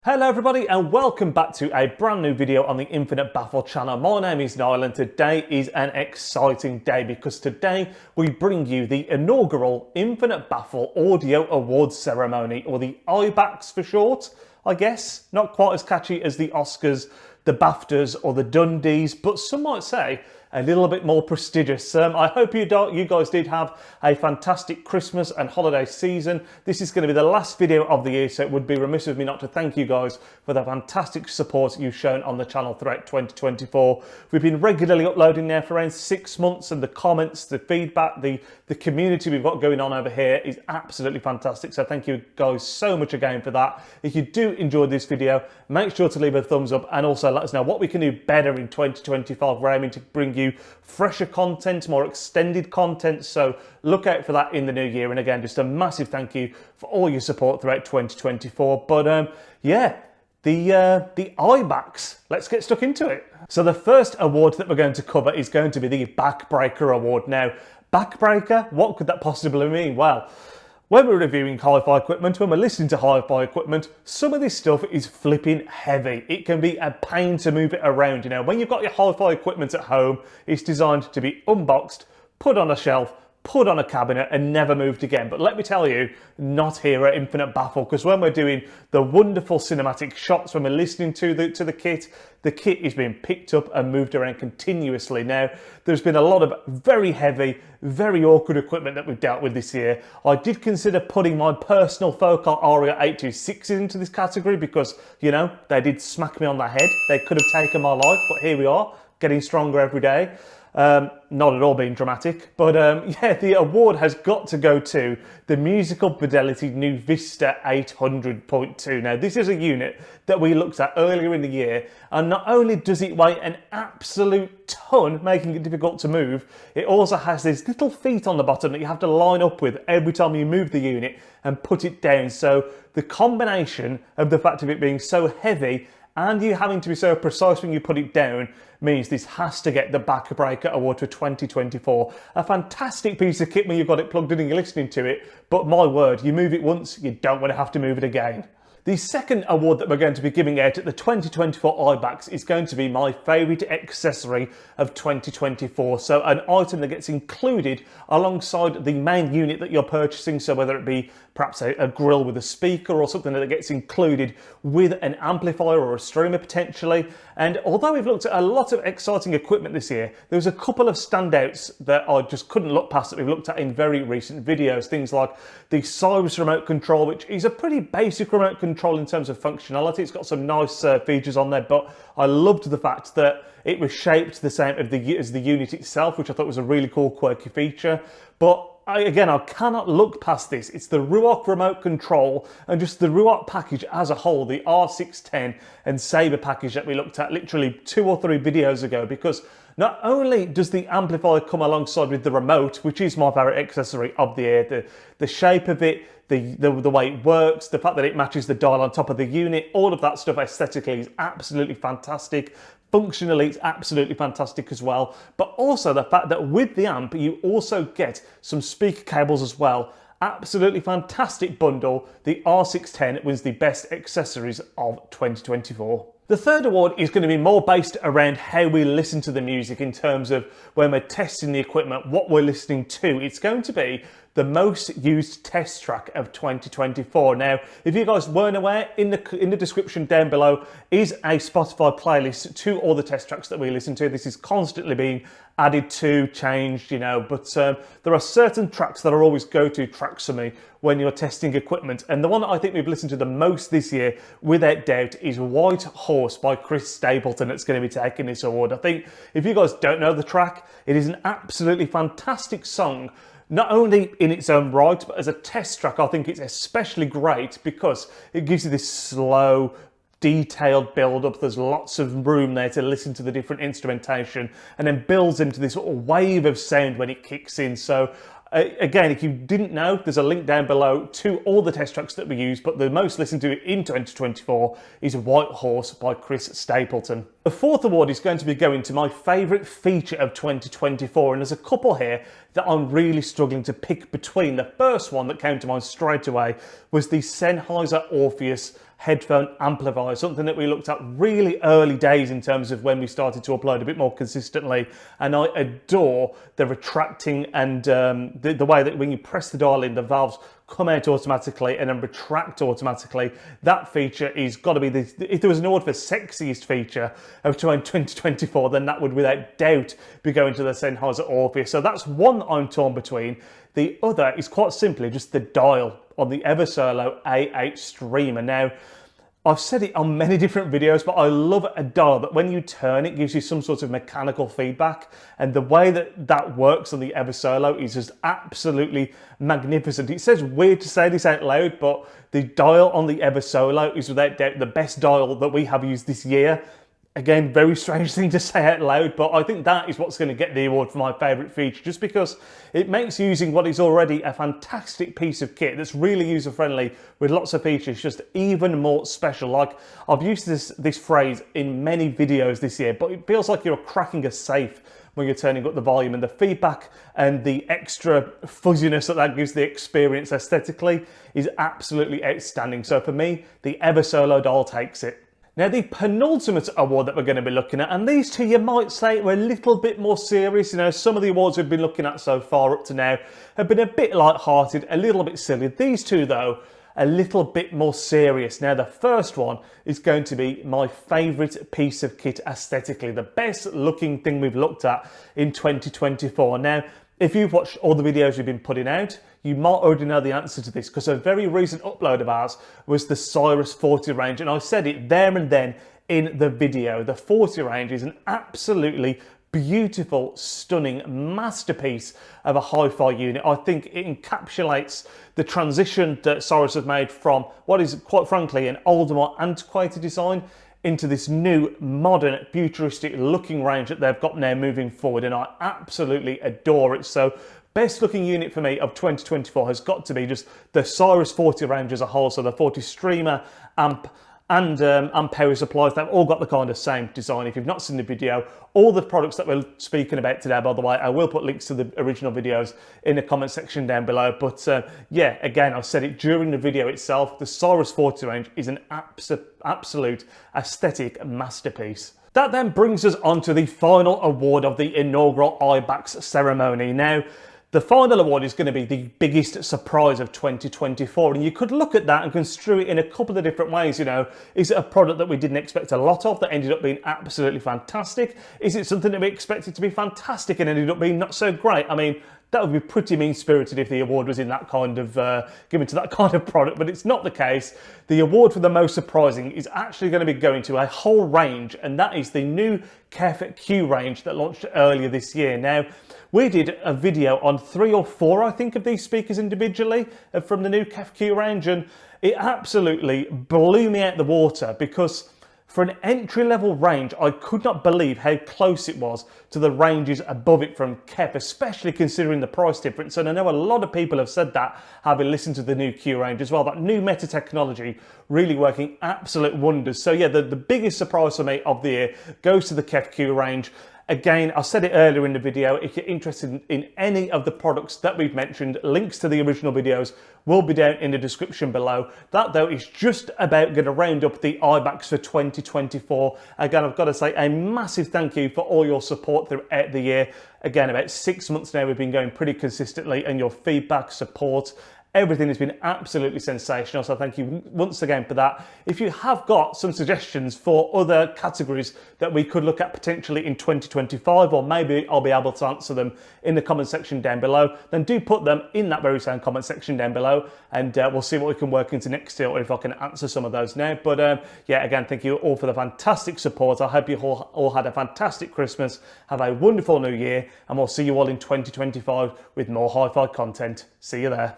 Hello everybody and welcome back to a brand new video on the Infinite Baffle channel. My name is Niall and today is an exciting day because today we bring you the inaugural Infinite Baffle Audio Awards ceremony, or the IBACs for short, I guess. Not quite as catchy as the Oscars, the BAFTAs or the Dundies, but some might say a little bit more prestigious. I hope you guys did have a fantastic Christmas and holiday season. This is going to be the last video of the year, so it would be remiss of me not to thank you guys for the fantastic support you've shown on the channel throughout 2024. We've been regularly uploading now for around 6 months, and the comments, the feedback, the community we've got going on over here is absolutely fantastic. So thank you guys so much again for that. If you do enjoy this video, make sure to leave a thumbs up and also let us know what we can do better in 2025. We're aiming to bring you fresher content, more extended content, so look out for that in the new year. And again, just a massive thank you for all your support throughout 2024. But yeah, the IBACs, let's get stuck into it. So the first award that we're going to cover is going to be the Backbreaker award. Now, Backbreaker, what could that possibly mean? Well, when we're reviewing hi-fi equipment, when we're listening to hi-fi equipment, some of this stuff is flipping heavy. It can be a pain to move it around. You know, when you've got your hi-fi equipment at home, it's designed to be unboxed, put on a shelf, put on a cabinet and never moved again. But let me tell you, not here at Infinite Baffle, because when we're doing the wonderful cinematic shots, when we're listening to the kit is being picked up and moved around continuously. Now, there's been a lot of very heavy, very awkward equipment that we've dealt with this year. I did consider putting my personal Focal Aria 826s into this category because, you know, they did smack me on the head. They could have taken my life, but here we are, getting stronger every day. Not at all being dramatic, but yeah, the award has got to go to the Musical Fidelity New Vista 800.2. Now, this is a unit that we looked at earlier in the year, and not only does it weigh an absolute ton, making it difficult to move, it also has these little feet on the bottom that you have to line up with every time you move the unit and put it down. So the combination of the fact of it being so heavy and you having to be so precise when you put it down means this has to get the Backbreaker award for 2024. A fantastic piece of kit when you've got it plugged in and you're listening to it, but my word, you move it once, you don't want to have to move it again. The second award that we're going to be giving out at the 2024 IBACs is going to be my favourite accessory of 2024. So an item that gets included alongside the main unit that you're purchasing. So whether it be perhaps a grill with a speaker or something that gets included with an amplifier or a streamer potentially. And although we've looked at a lot of exciting equipment this year, there was a couple of standouts that I just couldn't look past that we've looked at in very recent videos. Things like the Cyrus remote control, which is a pretty basic remote control in terms of functionality. It's got some nice features on there, but I loved the fact that it was shaped the same as the unit itself, which I thought was a really cool, quirky feature. But again, I cannot look past this. It's the Ruoc remote control and just the Ruoc package as a whole, the R610 and Sabre package that we looked at literally 2 or 3 videos ago, because not only does the amplifier come alongside with the remote, which is my favourite accessory of the year, the shape of it, the way it works, the fact that it matches the dial on top of the unit, all of that stuff aesthetically is absolutely fantastic. Functionally, it's absolutely fantastic as well. But also the fact that with the amp, you also get some speaker cables as well. Absolutely fantastic bundle. The R610 wins the best accessories of 2024. The third award is going to be more based around how we listen to the music in terms of when we're testing the equipment, what we're listening to. It's going to be the most used test track of 2024. Now, if you guys weren't aware, in the description down below is a Spotify playlist to all the test tracks that we listen to. This is constantly being added to, changed, you know, but there are certain tracks that are always go-to tracks for me when you're testing equipment. And the one that I think we've listened to the most this year, without doubt, is White Horse by Chris Stapleton that's going to be taking this award. I think if you guys don't know the track, it is an absolutely fantastic song. Not only in its own right, but as a test track, I think it's especially great because it gives you this slow, detailed build-up. There's lots of room there to listen to the different instrumentation and then builds into this sort of wave of sound when it kicks in. So again, if you didn't know, there's a link down below to all the test tracks that we use, but the most listened to in 2024 is White Horse by Chris Stapleton. The fourth award is going to be going to my favourite feature of 2024, and there's a couple here that I'm really struggling to pick between. The first one that came to mind straight away was the Sennheiser Orpheus headphone amplifier, something that we looked at really early days in terms of when we started to upload a bit more consistently. And I adore the retracting and the way that when you press the dial in, the valves come out automatically and then retract automatically. That feature is got to be if there was an award for sexiest feature of 2024, then that would without doubt be going to the Sennheiser Orpheus. So that's one I'm torn between. The other is quite simply just the dial on the Eversolo A8 Streamer. Now, I've said it on many different videos, but I love a dial that when you turn, it gives you some sort of mechanical feedback. And the way that that works on the Eversolo is just absolutely magnificent. It says weird to say this out loud, but the dial on the Eversolo is without doubt the best dial that we have used this year. Again, very strange thing to say out loud, but I think that is what's going to get the award for my favourite feature, just because it makes using what is already a fantastic piece of kit that's really user-friendly with lots of features just even more special. Like, I've used this phrase in many videos this year, but it feels like you're cracking a safe when you're turning up the volume, and the feedback and the extra fuzziness that gives the experience aesthetically is absolutely outstanding. So for me, the Eversolo dial takes it. Now, the penultimate award that we're going to be looking at, and these two you might say were a little bit more serious. You know, some of the awards we've been looking at so far up to now have been a bit light-hearted, a little bit silly. These two, though, a little bit more serious. Now, the first one is going to be my favourite piece of kit aesthetically, the best looking thing we've looked at in 2024. Now, if you've watched all the videos we've been putting out, you might already know the answer to this, because a very recent upload of ours was the Cyrus 40 range, and I said it there and then in the video. The 40 range is an absolutely beautiful, stunning masterpiece of a hi-fi unit. I think it encapsulates the transition that Cyrus have made from what is, quite frankly, an older, more antiquated design into this new, modern, futuristic looking range that they've got now moving forward, and I absolutely adore it. So best looking unit for me of 2024 has got to be just the Cyrus 40 range as a whole. So the 40 Streamer, amp, and power supplies, they've all got the kind of same design. If you've not seen the video, all the products that we're speaking about today, by the way, I will put links to the original videos in the comment section down below. But yeah, again, I said it during the video itself, the Cyrus 40 range is an absolute aesthetic masterpiece. That then brings us on to the final award of the inaugural IBAX ceremony. Now, the final award is going to be the biggest surprise of 2024, and you could look at that and construe it in a couple of different ways. You know, is it a product that we didn't expect a lot of that ended up being absolutely fantastic? Is it something that we expected to be fantastic and ended up being not so great? I mean, that would be pretty mean-spirited if the award was in that kind of given to that kind of product, but it's not the case. The award for the most surprising is actually going to be going to a whole range, and that is the new KEF Q range that launched earlier this year. Now, we did a video on 3 or 4, I think, of these speakers individually from the new KEF Q range, and it absolutely blew me out the water, because for an entry-level range, I could not believe how close it was to the ranges above it from KEF, especially considering the price difference. And I know a lot of people have said that, having listened to the new Q range as well. That new meta technology really working absolute wonders. So yeah, the biggest surprise for me of the year goes to the KEF Q range. Again, I said it earlier in the video, if you're interested in any of the products that we've mentioned, links to the original videos will be down in the description below. That, though, is just about going to round up the IBAX for 2024. Again, I've got to say a massive thank you for all your support throughout the year. Again, about 6 months now, we've been going pretty consistently, and your feedback, support, everything has been absolutely sensational, so thank you once again for that. If you have got some suggestions for other categories that we could look at potentially in 2025, or maybe I'll be able to answer them in the comment section down below, then do put them in that very same comment section down below, and we'll see what we can work into next year, or if I can answer some of those now. But yeah, again, thank you all for the fantastic support. I hope you all had a fantastic Christmas, have a wonderful new year, and we'll see you all in 2025 with more hi-fi content. See you there.